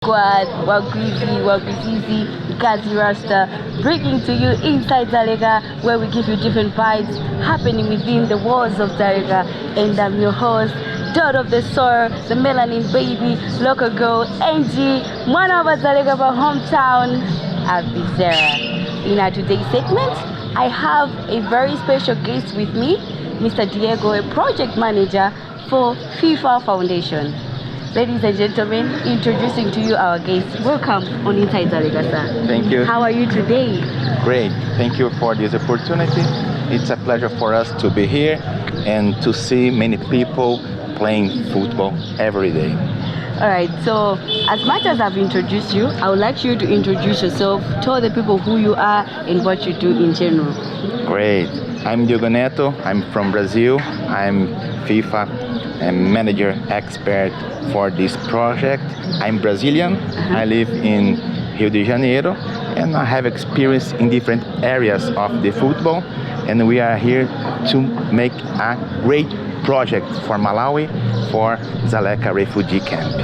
Squad, Wagwizi, Wagwizizi, Gazi Rasta, bringing to you inside Dzaleka, where we give you different vibes happening within the walls of Dzaleka. And I'm your host, Dot of the Soil, the melanin baby, local girl, Angie, one of our Dzaleka hometown, Abizera. In our today's segment, I have a very special guest with me, Mr. Diego, a project manager for FIFA Foundation. Ladies and gentlemen, introducing to you our guest. Welcome on Inside Dzaleka, sir. Thank you. How are you today? Great. Thank you for this opportunity. It's a pleasure for us to be here and to see many people playing football every day. All right, so as much as I've introduced you, I would like you to introduce yourself, tell the people who you are and what you do in general. Great. I'm Diogo Neto. I'm from Brazil. I'm FIFA manager expert for this project. I'm Brazilian. I live in Rio de Janeiro and I have experience in different areas of the football, and we are here to make a great project for Malawi for Dzaleka Refugee Camp.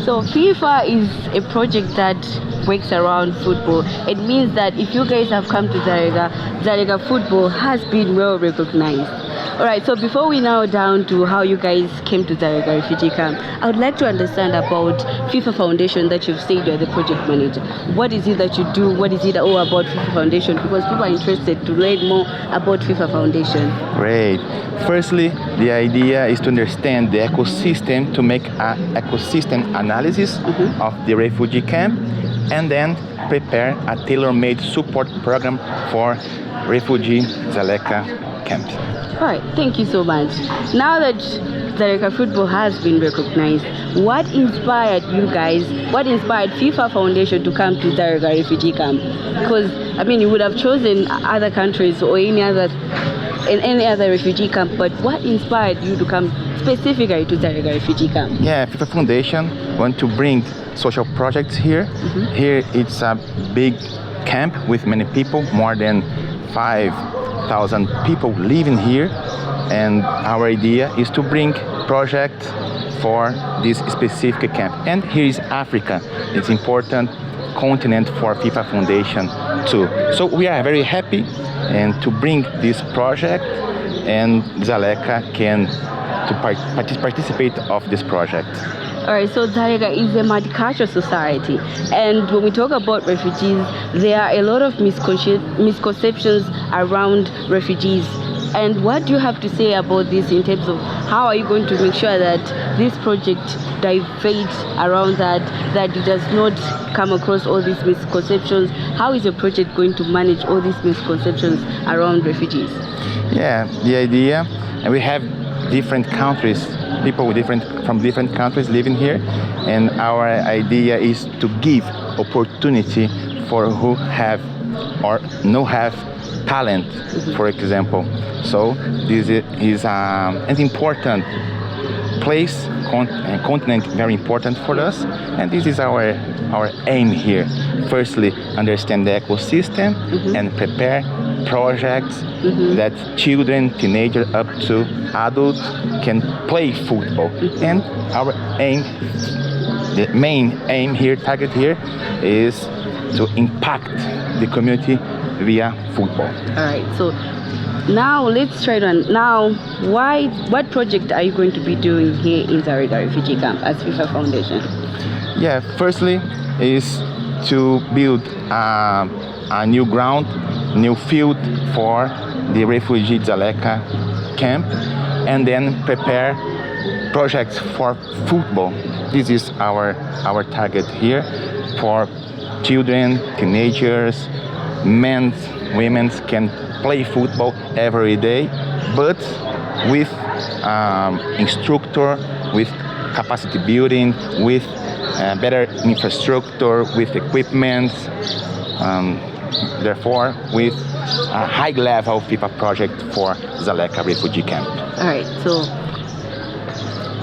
So FIFA is a project that works around football. It means that if you guys have come to Dzaleka, Dzaleka football has been well recognized. Alright, so before we now down to how you guys came to Dzaleka Refugee Camp, I would like to understand about FIFA Foundation that you've said you're the project manager. What is it that you do? What is it all about FIFA Foundation? Because people are interested to learn more about FIFA Foundation. Great. Firstly, the idea is to understand the ecosystem, to make an ecosystem analysis of the refugee camp, and then prepare a tailor-made support program for refugee Dzaleka camps. All right, thank you so much. Now that Dzaleka football has been recognized, what inspired you guys, what inspired FIFA Foundation to come to Dzaleka Refugee Camp? Because, I mean, you would have chosen other countries or any other refugee camp, but what inspired you to come specifically to Dzaleka Refugee Camp? Yeah, FIFA Foundation want to bring social projects here. Here it's a big camp with many people, more than 5,000 people living here, and our idea is to bring projects for this specific camp. And here is Africa. It's important continent for FIFA Foundation too. So we are very happy and to bring this project, and Dzaleka can participate of this project. All right, so Dzaleka is a multicultural society, and when we talk about refugees, there are a lot of misconceptions around refugees. And what do you have to say about this in terms of how are you going to make sure that this project diverges around that it does not come across all these misconceptions? How is your project going to manage all these misconceptions around refugees? Yeah, the idea, and we have different countries, people from different countries living here, and our idea is to give opportunity for who have or no have talent, for example. So this is an important place, continent very important for us, and this is our aim here. Firstly, understand the ecosystem and prepare projects that children, teenagers up to adults can play football. And our aim, the main aim here, target here, is to impact the community via football. All right, so now let's try to what project are you going to be doing here in Dzaleka Refugee Camp as FIFA Foundation? Yeah, firstly is to build a new ground, new field for the refugee Dzaleka camp, and then prepare projects for football. This is our target here for children, teenagers, men, women can play football every day, but with instructor, with capacity building, with better infrastructure, with equipment, therefore with a high level FIFA project for Dzaleka Refugee Camp. All right, so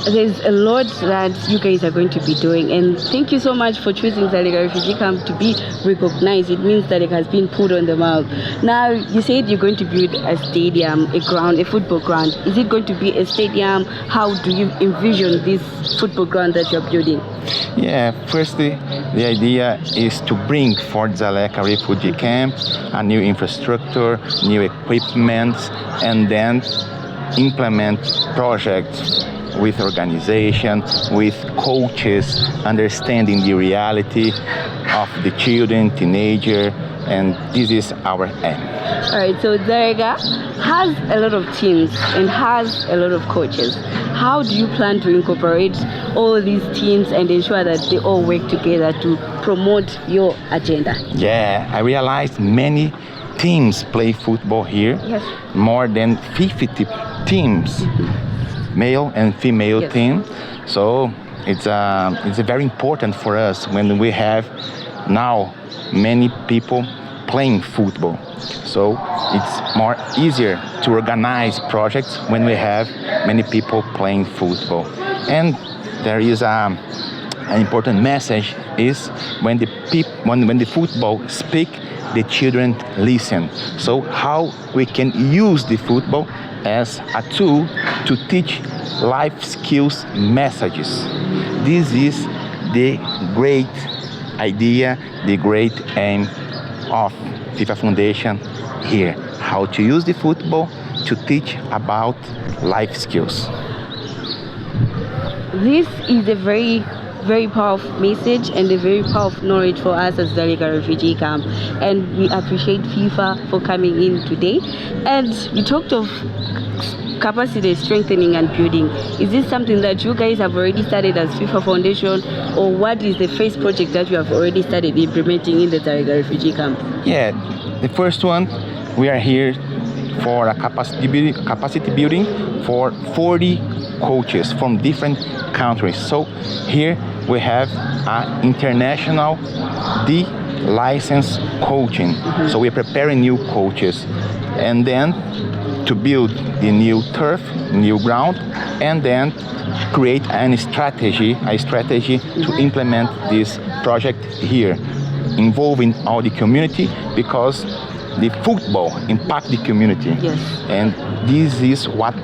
there's a lot that you guys are going to be doing, and thank you so much for choosing Dzaleka Refugee Camp to be recognized. It means that it has been put on the map. Now, you said you're going to build a stadium, a ground, a football ground. Is it going to be a stadium? How do you envision this football ground that you're building? Yeah, firstly, the idea is to bring for Dzaleka Refugee Camp a new infrastructure, new equipment, and then implement projects with organization, with coaches, understanding the reality of the children, teenager, and this is our aim. All right, so Dzaleka has a lot of teams and has a lot of coaches. How do you plan to incorporate all these teams and ensure that they all work together to promote your agenda? Yeah, I realized many teams play football here. Yes. More than 50 teams, male and female Yes. team. So it's very important for us when we have now many people playing football. So it's more easier to organize projects when we have many people playing football. And there is an important message is when the football speak, the children listen. So how we can use the football as a tool to teach life skills messages. This is the great idea, the great aim of FIFA Foundation here. How to use the football to teach about life skills. This is a very powerful message and a very powerful knowledge for us as Dzaleka Refugee Camp, and we appreciate FIFA for coming in today. And you talked of capacity strengthening and building. Is this something that you guys have already started as FIFA Foundation, or what is the first project that you have already started implementing in the Dzaleka Refugee Camp? Yeah, the first one, we are here for a capacity building for 40 coaches from different countries. So here we have an international licensed coaching. So we're preparing new coaches, and then to build the new turf, new ground, and then create a strategy to implement this project here, involving all the community, because the football impact the community. Yes. And this is what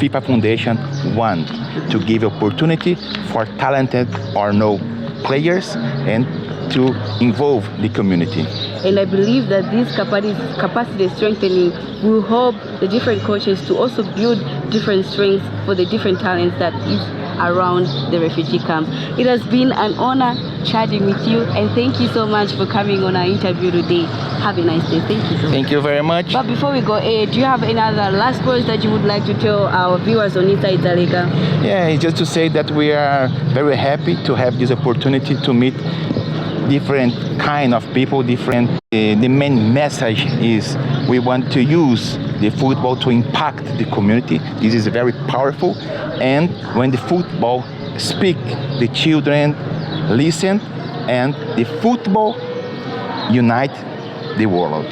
FIFA Foundation want, to give opportunity for talented or no players and to involve the community. And I believe that this capacity strengthening will help the different coaches to also build different strengths for the different talents that is around the refugee camp. It has been an honor chatting with you, and thank you so much for coming on our interview today. Have a nice day. Thank you so much. Thank you very much. But before we go, do you have any other last words that you would like to tell our viewers on Inside Dzaleka? Yeah, it's just to say that we are very happy to have this opportunity to meet different kind of people, different. The main message is we want to use the football to impact the community. This is very powerful, and when the football speak, the children listen, and the football unite the world.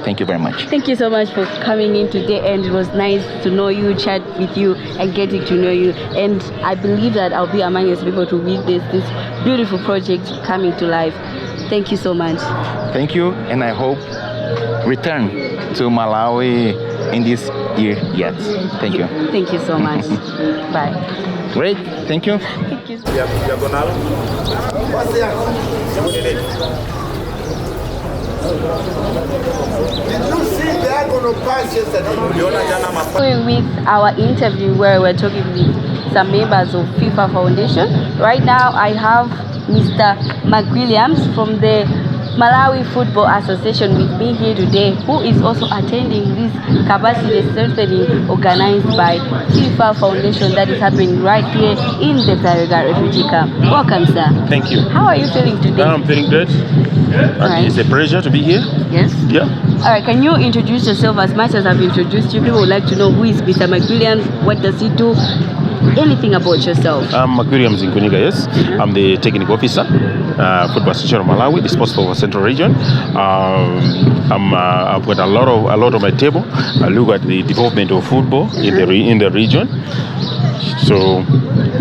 Thank you very much. Thank you so much for coming in today, and it was nice to know you, chat with you, and getting to know you. And I believe that I'll be among those people to witness this beautiful project coming to life. Thank you so much. Thank you, and I hope return to Malawi in this year yet. Thank you. Thank you so much. Bye. Great. Thank you. Thank you. With our interview where we're talking with some members of FIFA Foundation. Right now I have Mr. McWilliams from the Malawi Football Association with me here today, who is also attending this capacity strengthening organized by FIFA Foundation that is happening right here in the Dzaleka Refugee Camp. Welcome, sir. Thank you. How are you feeling today? I'm feeling good. Right. It's a pleasure to be here. Yes? Yeah. All right, can you introduce yourself as much as I've introduced you? People would like to know who is Mr. McWilliams, what does he do, anything about yourself. I'm McWilliams in Kuniga, yes. I'm the technical officer, Football Association of Malawi, responsible for Central Region. I've got a lot on my table. I look at the development of football in the region. So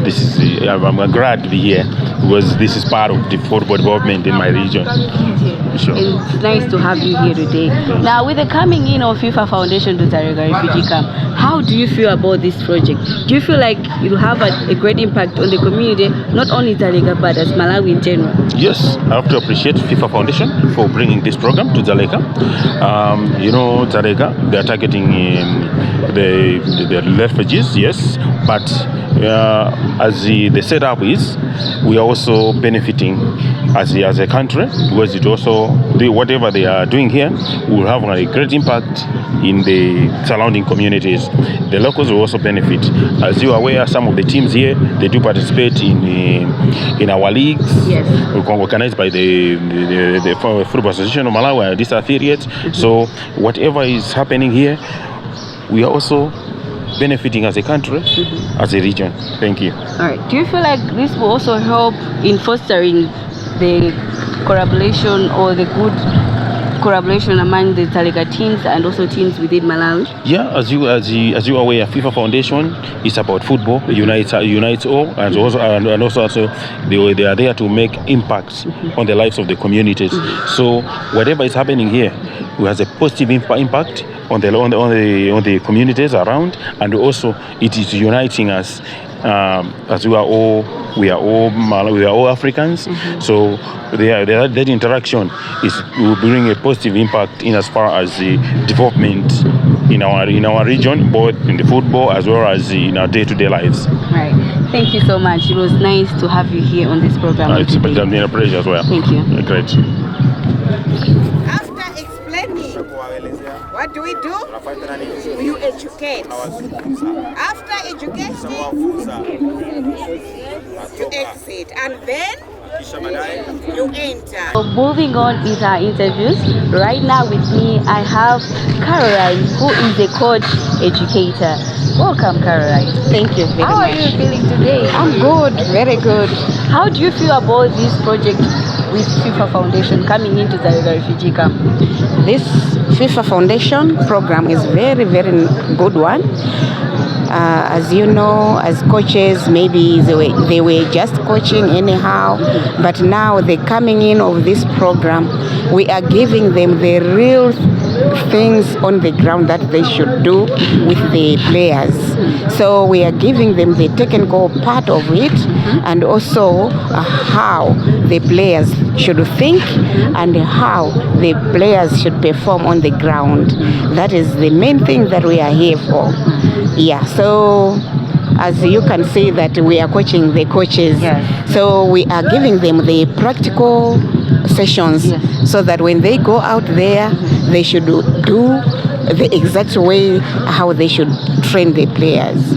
this is I'm glad to be here because this is part of the football development in my region. Sure. It's nice to have you here today. Now, with the coming in of FIFA Foundation to Dzaleka Refugee Camp, how do you feel about this project? Do you feel like it will have a great impact on the community, not only Dzaleka but as Malawi in general? Yes, I have to appreciate FIFA Foundation for bringing this program to Dzaleka. Dzaleka, they are targeting the refugees, yes, but as the setup is, we are also benefiting as a country because it also whatever they are doing here will have a great impact in the surrounding communities. The locals will also benefit. As you are aware, some of the teams here they do participate in our leagues, yes, organized by the Football Association of Malawi and this affiliate. So whatever is happening here, we are also benefiting as a country, as a region. Thank you. All right. Do you feel like this will also help in fostering the collaboration or the good collaboration among the Dzaleka teams and also teams within Malawi? Yeah, as you are aware, FIFA Foundation is about football. It unites all, and also they are there to make impacts on the lives of the communities. So whatever is happening here, it has a positive impact on the communities around, and also it is uniting us as we are all Africans. So that interaction will bring a positive impact in as far as the development in our region, both in the football as well as in our day-to-day lives. Right. Thank you so much. It was nice to have you here on this program. It's been a pleasure as well. Thank you. Great. After explaining, what do? You educate. After education, you exit, and then you enter. So moving on with our interviews, right now with me I have Caroline, who is a coach educator. Welcome, Caroline. Thank you very much. How are you feeling today? I'm good, very good. How do you feel about this project with FIFA Foundation coming into the refugee camp? This FIFA Foundation program is very, very good one. As you know, as coaches, maybe they were just coaching anyhow, but now the coming in of this program, we are giving them the real things on the ground that they should do with the players. So we are giving them the technical part of it, and also how the players should think and how the players should perform on the ground. That is the main thing that we are here for. Yeah, so as you can see that we are coaching the coaches. Yes. So we are giving them the practical sessions, yes, so that when they go out there, they should do the exact way how they should train the players.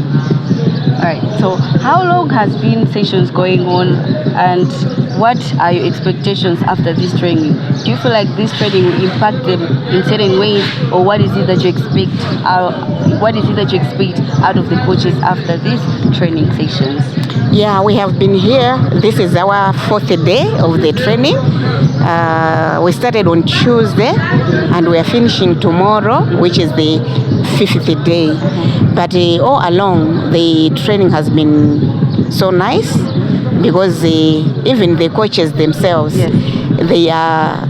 All right. So how long has been sessions going on, and what are your expectations after this training? Do you feel like this training will impact them in certain ways, or what is it that you expect? What is it that you expect out of the coaches after these training sessions? Yeah, we have been here. This is our 4th day of the training. We started on Tuesday and we are finishing tomorrow, which is the 5th day. But all along, the training has been so nice because even the coaches themselves, yes, they are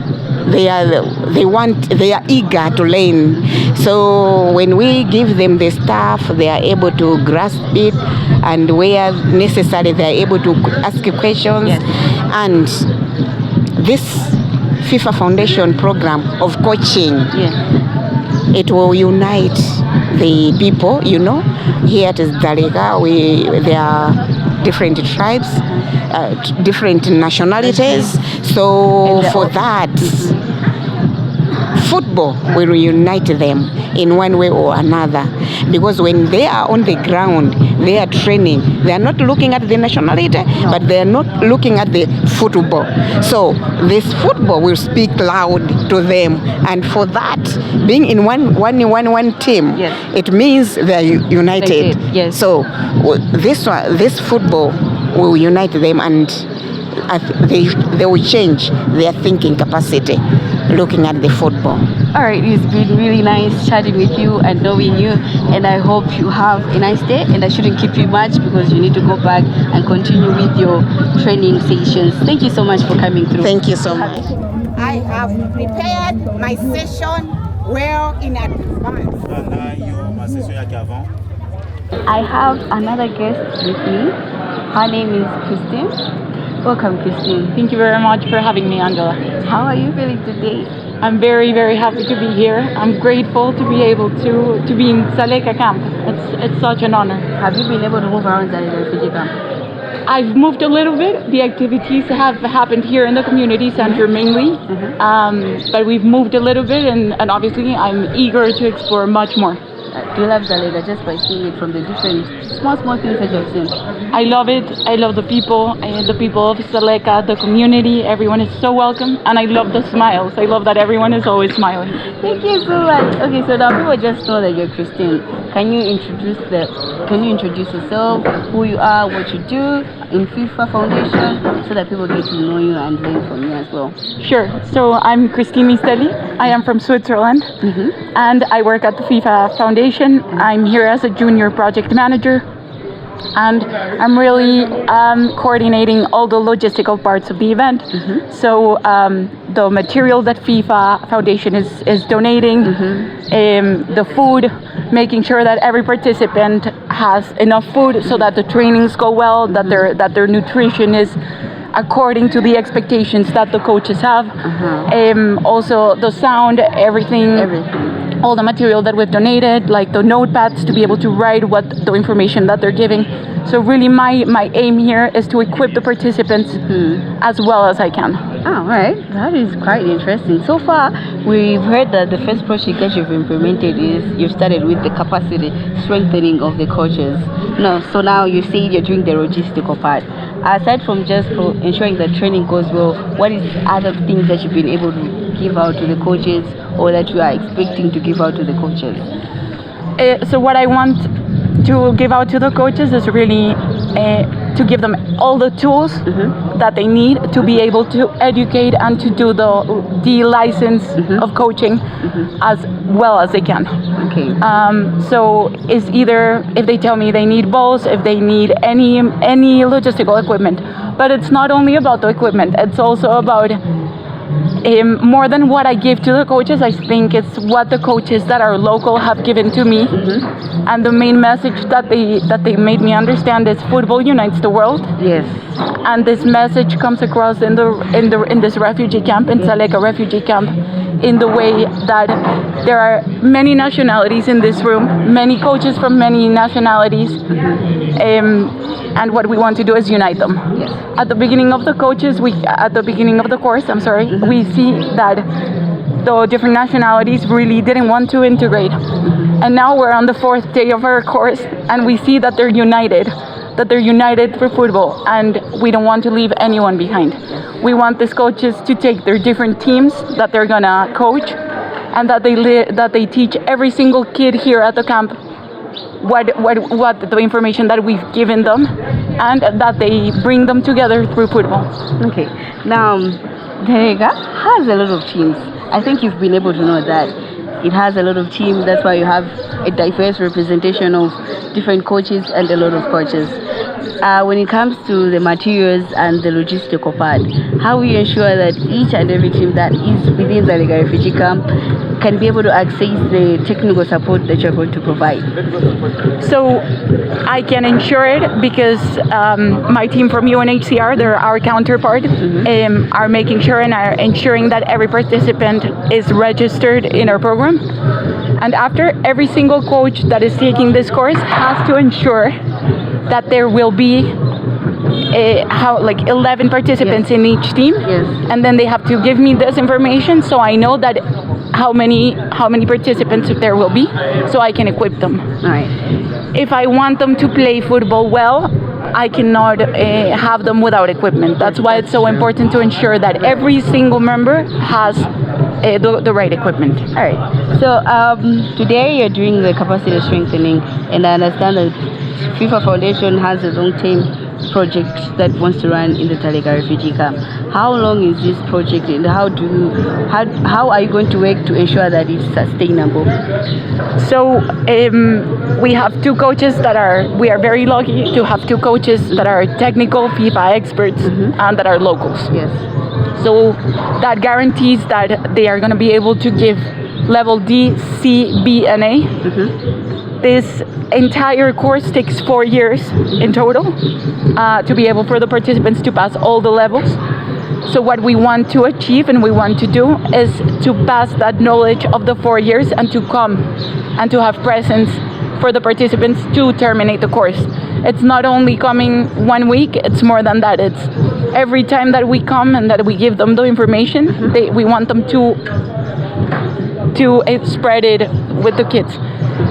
eager to learn. So when we give them the stuff, they are able to grasp it, and where necessary, they are able to ask questions. Yes. And this FIFA Foundation program of coaching, Yeah. it will unite the people. Here at Dzaleka, there are different tribes, different nationalities. So for that, football will unite them in one way or another, because when they are on the ground, they are training, they are not looking at the nationality, but they are not looking at the football. So this football will speak loud to them, and for that, being in one team, yes, it means they are united. Yes. So this football will unite them, and they will change their thinking capacity looking at the football. All right, it's been really nice chatting with you and knowing you, and I hope you have a nice day. And I shouldn't keep you much because you need to go back and continue with your training sessions. Thank you so much for coming through. Thank you so much. I have prepared my session well in advance. I have another guest with me. Her name is Christine. Welcome, Christine. Thank you very much for having me, Angela. How are you feeling today? I'm very, very happy to be here. I'm grateful to be able to be in Dzaleka camp. It's such an honor. Have you been able to move around Dzaleka Refugee camp? I've moved a little bit. The activities have happened here in the community center mainly, but we've moved a little bit, and obviously I'm eager to explore much more. Do you love Dzaleka just by seeing it from the different small things that you've seen? I love it. I love the people of Dzaleka, the community. Everyone is so welcome, and I love the smiles. I love that everyone is always smiling. Thank you so much. Okay, so now people just know that you're Christine. Can you introduce yourself, who you are, what you do in FIFA Foundation, so that people get to know you and learn from you as well? Sure. So I'm Christine Mistelli. I am from Switzerland, and I work at the FIFA Foundation. I'm here as a junior project manager, and I'm really coordinating all the logistical parts of the event. So the material that FIFA Foundation is donating, the food, making sure that every participant has enough food so that the trainings go well, that their nutrition is according to the expectations that the coaches have. Also the sound, everything. All the material that we've donated, like the notepads, to be able to write what the information that they're giving. So really my aim here is to equip the participants as well as I can. Oh, right. That is quite interesting. So far, we've heard that the first project that you've implemented is you've started with the capacity strengthening of the coaches. No, so now you say you're doing the logistical part. Aside from just ensuring that training goes well, what is other things that you've been able to give out to the coaches, or that you are expecting to give out to the coaches? So what I want to give out to the coaches is really to give them all the tools that they need to be able to educate and to do the license of coaching as well as they can. Okay. So it's either if they tell me they need balls, if they need any logistical equipment, but it's not only about the equipment, it's also about more than what I give to the coaches. I think it's what the coaches that are local have given to me, and the main message that they made me understand is football unites the world. Yes. And this message comes across in this refugee camp, in Dzaleka Refugee Camp, in the way that there are many nationalities in this room, many coaches from many nationalities, and what we want to do is unite them. Yes. At the beginning of the course, we see that the different nationalities really didn't want to integrate. And now we're on the 4th day of our course, and we see that they're united for football, and we don't want to leave anyone behind. We want these coaches to take their different teams that they're gonna coach, and that they teach every single kid here at the camp what the information that we've given them, and that they bring them together through football. Okay. Now, Dzaleka has a lot of teams. I think you've been able to know that it has a lot of teams. That's why you have a diverse representation of different coaches and a lot of coaches. When it comes to the materials and the logistical part, how we ensure that each and every team that is within the Dzaleka Refugee Camp can be able to access the technical support that you're going to provide? So I can ensure it because my team from UNHCR, they're our counterpart, are making sure and are ensuring that every participant is registered in our program. And after, every single coach that is taking this course has to ensure that there will be 11 participants in each team, and then they have to give me this information so I know that how many participants there will be, so I can equip them. All right. If I want them to play football well, I cannot have them without equipment. That's why it's so important to ensure that every single member has the right equipment. All right. So today you're doing the capacity strengthening, and I understand that FIFA Foundation has its own team project that wants to run in the Dzaleka refugee camp. How long is this project, and how are you going to work to ensure that it's sustainable? So we have two coaches we are very lucky to have two coaches that are technical FIFA experts and that are locals. Yes. So that guarantees that they are going to be able to give level D, C, B, and A. This entire course takes 4 years in total to be able for the participants to pass all the levels. So what we want to achieve and we want to do is to pass that knowledge of the 4 years and to come and to have presence for the participants to terminate the course. It's not only coming 1 week, it's more than that. It's every time that we come and that we give them the information, we want them to spread it with the kids.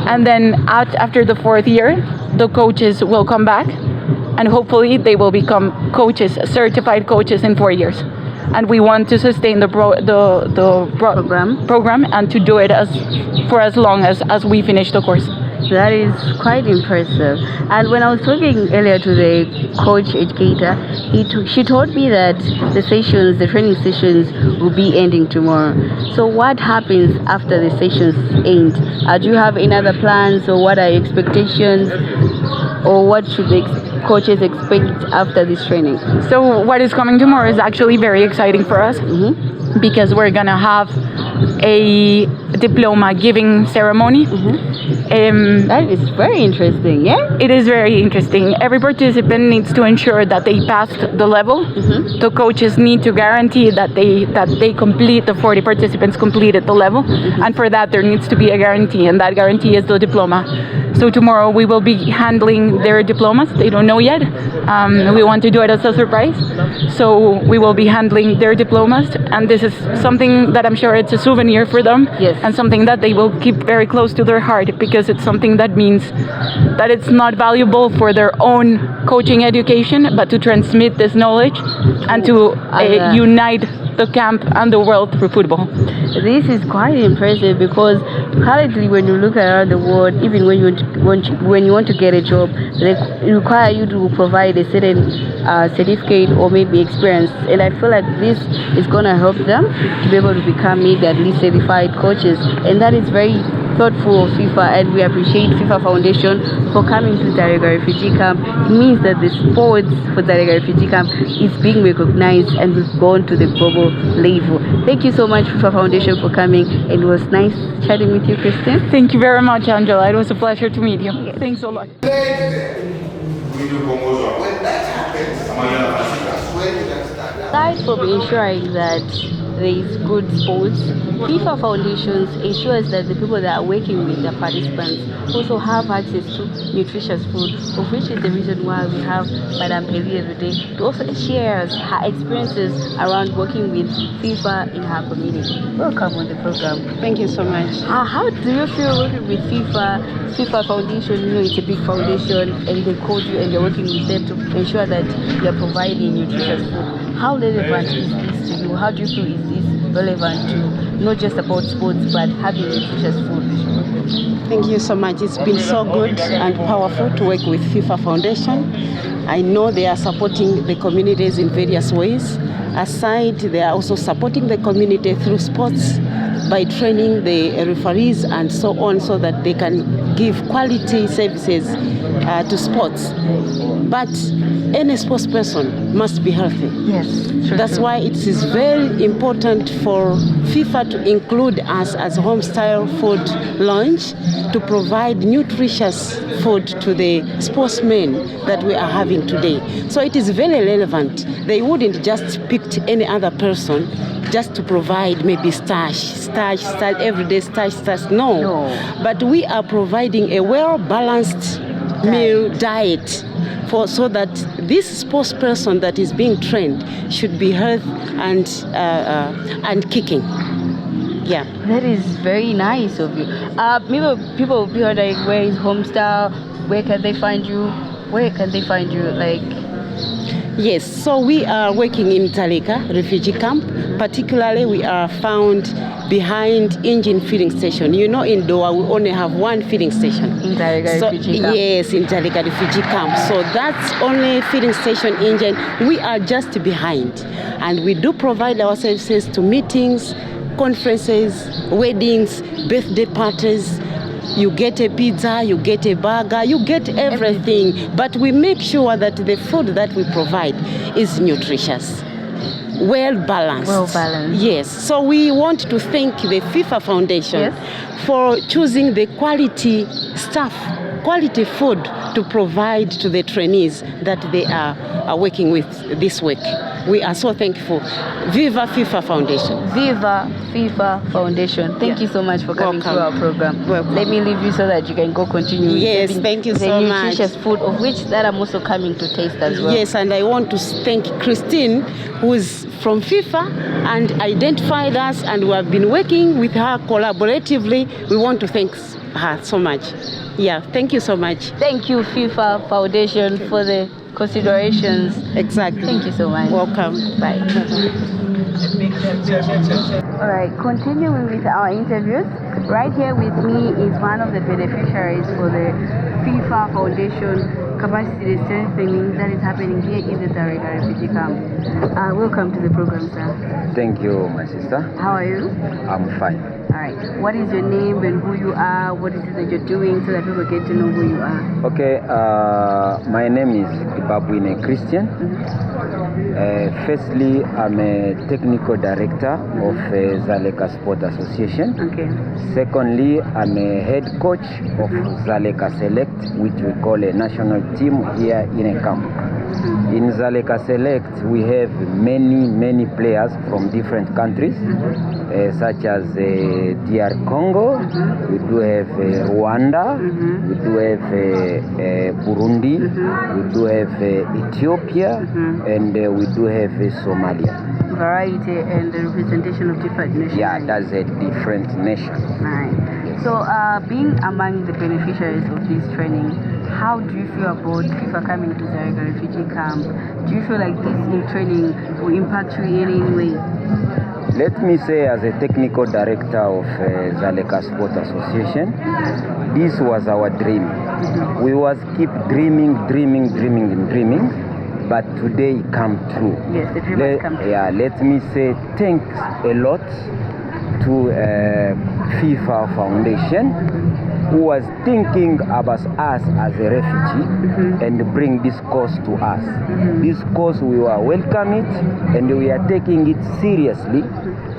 And then after the 4th year, the coaches will come back and hopefully they will become coaches, certified coaches in 4 years. And we want to sustain the program and to do it for as long as we finish the course. That is quite impressive. And when I was talking earlier to the coach educator, she told me that the training sessions will be ending tomorrow. So what happens after the sessions end? Do you have any other plans, or what are your expectations, or what should the coaches expect after this training? So what is coming tomorrow is actually very exciting for us because we're gonna have a diploma giving ceremony. That is very interesting, yeah? It is very interesting. Every participant needs to ensure that they passed the level. The coaches need to guarantee that they complete, the 40 participants completed the level. And for that, there needs to be a guarantee, and that guarantee is the diploma. So tomorrow we will be handling their diplomas. They don't know yet. We want to do it as a surprise. So we will be handling their diplomas, and this is something that I'm sure it's a souvenir for them. Yes. And something that they will keep very close to their heart, because it's something that means that it's not valuable for their own coaching education, but to transmit this knowledge and to unite the camp and the world through football. This is quite impressive, because currently when you look around the world, even when you want to get a job, they require you to provide a certain certificate or maybe experience, and I feel like this is going to help them to be able to become maybe at least certified coaches, and that is very thoughtful of FIFA, and we appreciate FIFA Foundation for coming to Dzaleka Refugee Camp. It means that the sports for Dzaleka Refugee Camp is being recognized and we've gone to the global level. Thank you so much, FIFA Foundation, for coming, and it was nice chatting with you, Christine. Thank you very much, Angela. It was a pleasure to meet you. Thanks a lot. When that happens, when you can start now. Aside from ensuring that there is good sports, FIFA Foundation ensures that the people that are working with the participants also have access to nutritious food, of which is the reason why we have Madame Peli today to also share her experiences around working with FIFA in her community. Welcome on the program. Thank you so much. How do you feel working with FIFA Foundation? You know, it's a big foundation, and they called you and you're working with them to ensure that you're providing nutritious food. How relevant is this to you? How do you feel is this relevant to not just about sports but having nutritious food? Thank you so much. It's been so good and powerful to work with FIFA Foundation. I know they are supporting the communities in various ways. Aside, they are also supporting the community through sports by training the referees and so on, so that they can give quality services to sports. But any sports person must be healthy. Yes, true. That's why it is very important for FIFA to include us as home style food launch to provide nutritious food to the sportsmen that we are having today. So it is very relevant. They wouldn't just pick any other person just to provide maybe starch, everyday starch. No. But we are providing a well-balanced meal diet so that this sports person that is being trained should be healthy and kicking. Yeah. That is very nice of you. Maybe people will be wondering, where is Homestyle? Where can they find you? Like, Yes, so we are working in Dzaleka Refugee Camp. Particularly, we are found behind engine filling station. You know, in Doha, we only have one filling station. In Dzaleka Refugee Camp? Yes, in Dzaleka Refugee Camp. So that's only filling station engine. We are just behind. And we do provide our services to meetings, conferences, weddings, birthday parties. You get a pizza, you get a burger, you get everything. But we make sure that the food that we provide is nutritious, well balanced. Well balanced. Yes. So we want to thank the FIFA Foundation for choosing the quality staff, quality food to provide to the trainees that they are working with this week. We are so thankful. Viva FIFA Foundation. Viva FIFA Foundation. Thank you so much for coming to our program. Welcome. Let me leave you so that you can go continue. Yes, thank you so much. The nutritious food, of which that I'm also coming to taste as well. Yes, and I want to thank Christine, who is from FIFA and identified us, and we have been working with her collaboratively. We want to thank her so much. Yeah, thank you so much. Thank you, FIFA Foundation, for the considerations. Exactly. Thank you so much. Welcome. Bye. All right, continuing with our interviews. Right here with me is one of the beneficiaries for the FIFA Foundation capacity strengthening that is happening here in the Dzaleka Refugee Camp. Welcome to the program, sir. Thank you, my sister. How are you? I'm fine. All right. What is your name and who you are? What is it that you're doing so that people get to know who you are? Okay, my name is Babuine Christian. Firstly, I'm a technical director of Dzaleka Sport Association. Okay. Secondly, I'm a head coach of Dzaleka Select, which we call a national team here in a camp. In Dzaleka Select, we have many players from different countries, such as DR Congo, we do have Rwanda, we do have Burundi, we do have Ethiopia, and we do have Somalia. Variety and the representation of different nations. Yeah, that's a different nation. Right. So, being among the beneficiaries of this training, how do you feel about FIFA coming to Dzaleka Refugee Camp? Do you feel like this in training will impact you in any way? Let me say, as a technical director of Dzaleka Sport Association, this was our dream. We was keep dreaming, but today it come true. Yes, the dream has come true. Yeah, let me say thanks a lot to FIFA Foundation, who was thinking about us as a refugee and bring this cause to us. This cause, we are welcome it and we are taking it seriously,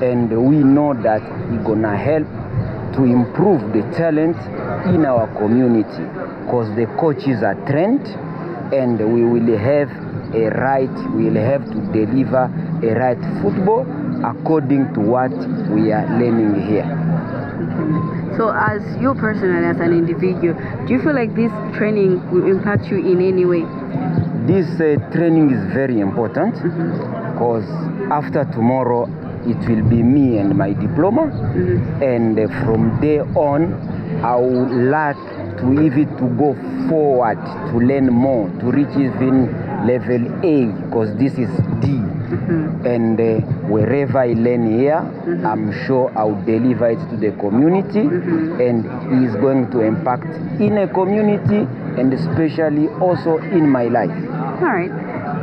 and we know that it's gonna help to improve the talent in our community, because the coaches are trained and we will have to deliver a right football according to what we are learning here. So, as you personally, as an individual, do you feel like this training will impact you in any way? This training is very important, because after tomorrow it will be me and my diploma, and from there on I would like to go forward to learn more, to reach even level A, because this is D. And wherever I learn here, I'm sure I'll deliver it to the community, and it is going to impact in a community and especially also in my life. All right.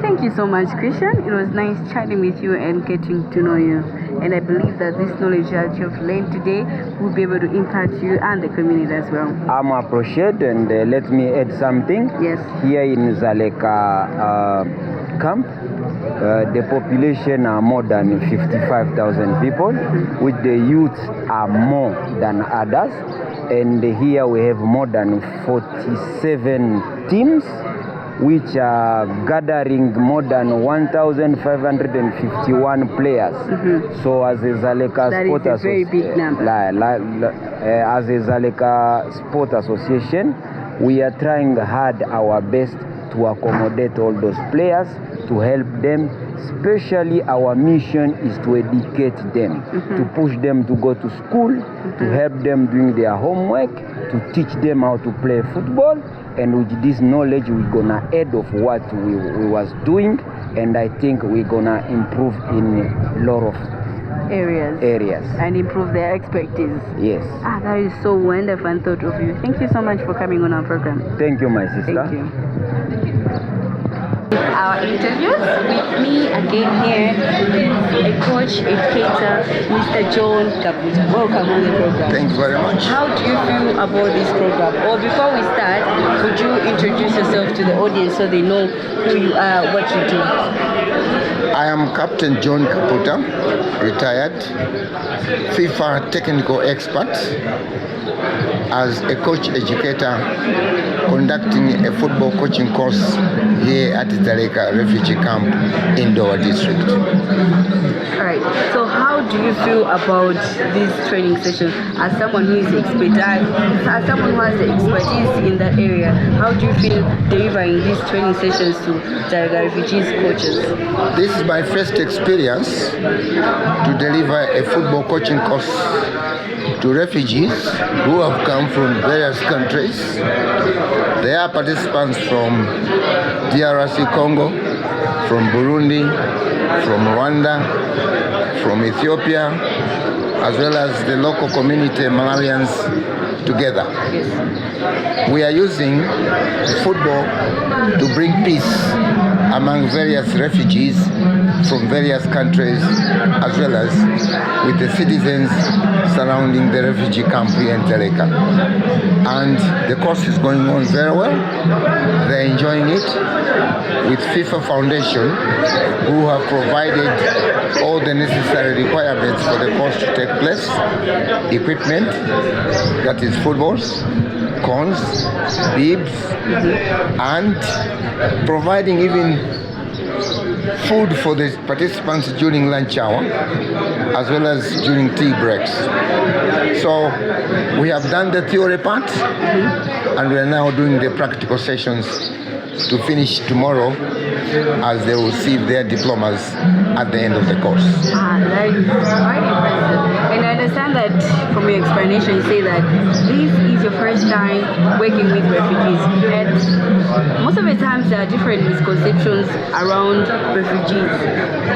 Thank you so much, Christian. It was nice chatting with you and getting to know you. And I believe that this knowledge that you've learned today will be able to impact you and the community as well. I'm appreciated, and let me add something. Yes. Here in Dzaleka camp, the population are more than 55,000 people, which the youth are more than others. And here we have more than 47 teams, which are gathering more than 1,551 players. So as a Dzaleka Sport Association, very big number. As a Dzaleka Sport Association, we are trying hard our best to accommodate all those players, to help them. Especially our mission is to educate them, to push them to go to school, to help them doing their homework, to teach them how to play football. And with this knowledge, we're gonna add of what we was doing and I think we're gonna improve in a lot of areas. And improve their expertise. Yes. That is so wonderful and thought of you. Thank you so much for coming on our program. Thank you, my sister. Thank you. Our interviews with me again here is a coach, educator, Mr. John Kaputa. Welcome on the program. Thank you very much. How do you feel about this program? Or before we start, could you introduce yourself to the audience so they know who you are, what you do? I am Captain John Kaputa, retired FIFA technical expert, as a coach educator conducting a football coaching course here at Dzaleka Refugee Camp in Dowa district. Alright, so how do you feel about this training session as someone who is as someone who has the expertise in that area? How do you feel delivering these training sessions to Dzaleka Refugees coaches? This is my first experience to deliver a football coaching course to refugees who have come from various countries. They are participants from DRC Congo, from Burundi, from Rwanda, from Ethiopia, as well as the local community Malawians together. Yes. We are using football to bring peace among various refugees from various countries, as well as with the citizens surrounding the refugee camp here in Dzaleka. And the course is going on very well. They're enjoying it with FIFA Foundation, who have provided all the necessary requirements for the course to take place. Equipment, that is footballs, cones, bibs, and providing even food for the participants during lunch hour, as well as during tea breaks. So we have done the theory part, and we are now doing the practical sessions to finish tomorrow, as they will receive their diplomas at the end of the course. That is quite impressive. And I understand that from your explanation, you say that this is your first time working with refugees. And most of the times there are different misconceptions around refugees.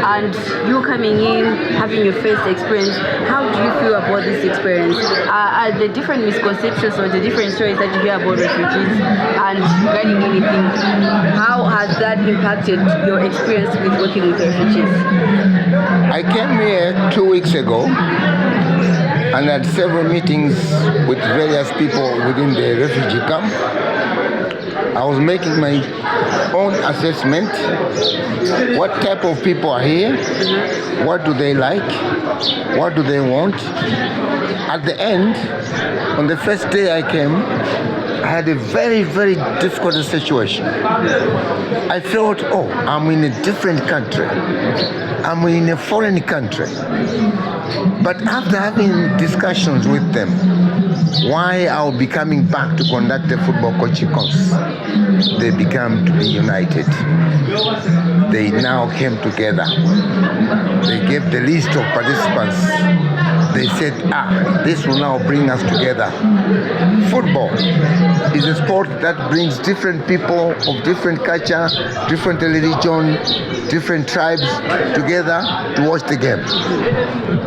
And you coming in, having your first experience, how do you feel about this experience? Are the different misconceptions or the different stories that you hear about refugees and regarding anything, how has that impacted your experience with working with refugees? I came here 2 weeks ago and had several meetings with various people within the refugee camp. I was making my own assessment. What type of people are here? What do they like? What do they want? At the end, on the first day I came, I had a very, very difficult situation. I felt, I'm in a different country. I'm in a foreign country. But after having discussions with them, why I'll be coming back to conduct a football coaching course, they began to be united. They now came together. They gave the list of participants. They said, this will now bring us together. Football is a sport that brings different people of different culture, different religion, different tribes together to watch the game.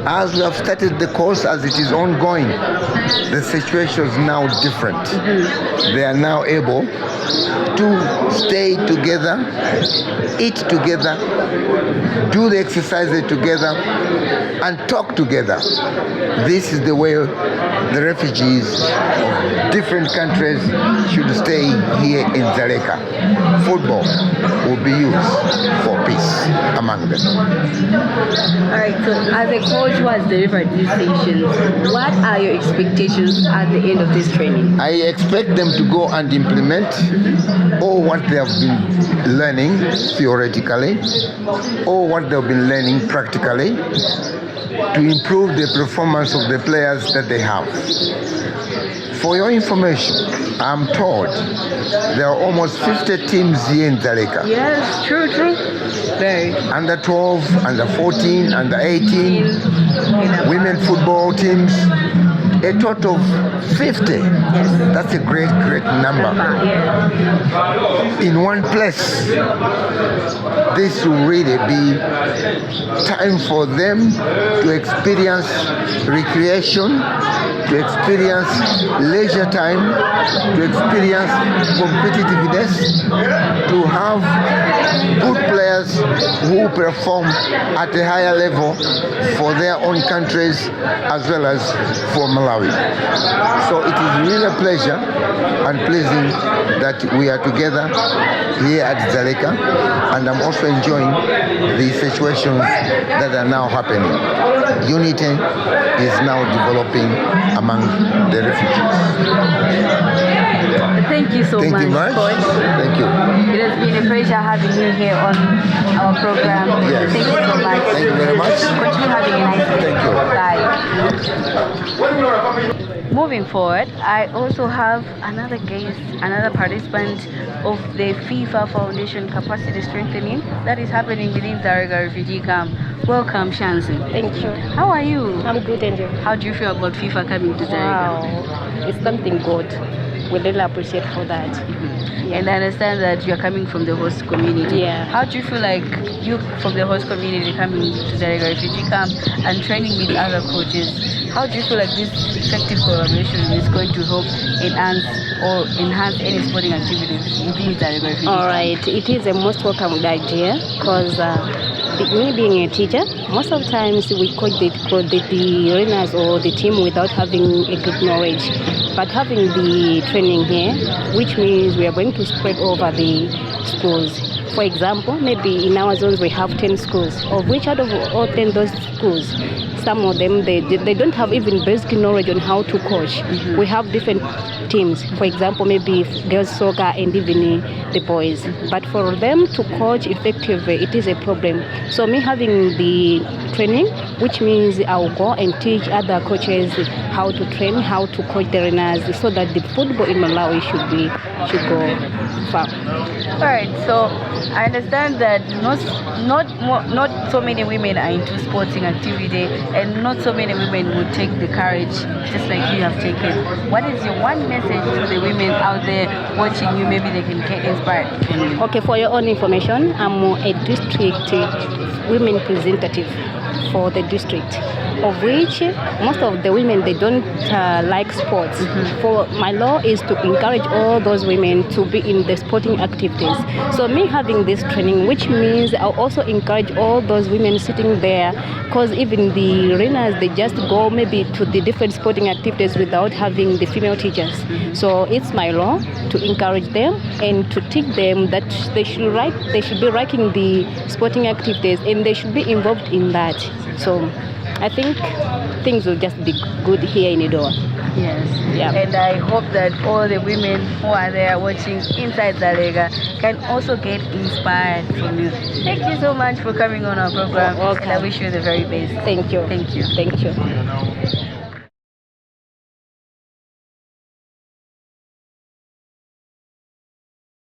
As we have started the course, as it is ongoing, the situation is now different. They are now able to stay together, eat together, do the exercises together, and talk together. This is the way the refugees of different countries should stay here in Dzaleka. Football will be used for peace among them. Alright, so as a coach who has delivered these sessions, what are your expectations at the end of this training? I expect them to go and implement all what they have been learning theoretically, or what they have been learning practically, to improve the performance of the players that they have. For your information, I'm told there are almost 50 teams here in Dzaleka. Yes, true. Very. Under 12, under 14, under 18, women football teams, a total of 50. That's a great number. In one place. This will really be time for them to experience recreation, to experience leisure time, to experience competitiveness, to have good players who perform at a higher level for their own countries as well as for Malawi. So it is really a pleasure and pleasing that we are together here at Dzaleka, and I'm also enjoying the situations that are now happening. Unity is now developing among the refugees. Thank you so Thank much, you much. Coach. Thank you. It has been a pleasure having you here on our program. Yes. Thank you so much. Thank you very much. Continue having a nice day. Thank you. Bye. Moving forward, I also have another guest, another participant of the FIFA Foundation capacity strengthening that is happening within Dzaleka Refugee Camp. Welcome, Shansi. Thank you. How are you? I'm good, and you? How do you feel about FIFA coming to Dzaleka? Wow, it's something good. We really appreciate for that. Yeah. And I understand that you're coming from the host community. Yeah. How do you feel like you from the host community coming to Dzaleka Refugee Camp and training with other coaches? How do you feel like this effective collaboration is going to help enhance any sporting activities within Dzaleka Refugee Camp? All right, it is a most welcome idea because me being a teacher, most of the times we coach the runners or the team without having a good knowledge. But having the training here, which means we are going to spread over the schools. For example, maybe in our zones we have 10 schools, of which out of all 10 those schools, some of them they don't have even basic knowledge on how to coach. We have different teams, for example, maybe girls soccer and even the boys. But for them to coach effectively, it is a problem. So me having the training, which means I will go and teach other coaches how to train, how to coach the runners, so that the football in Malawi should go far. All right, so I understand that not so many women are into sporting activity, and not so many women would take the courage just like you have taken. What is your one message to the women out there watching you? Maybe they can get inspired from you. Okay, for your own information, I'm a district women representative for the district, of which most of the women, they don't like sports. For my law is to encourage all those women to be in the sporting activities. So me having this training, which means I'll also encourage all those women sitting there, because even the runners, they just go maybe to the different sporting activities without having the female teachers. So it's my law to encourage them and to teach them that they should be liking the sporting activities and they should be involved in that. So I think things will just be good here in Idoa. Yes. Yeah. And I hope that all the women who are there watching inside Dzaleka can also get inspired from you. Thank you so much for coming on our program. Welcome. And I wish you the very best. Thank you. Thank you. Thank you.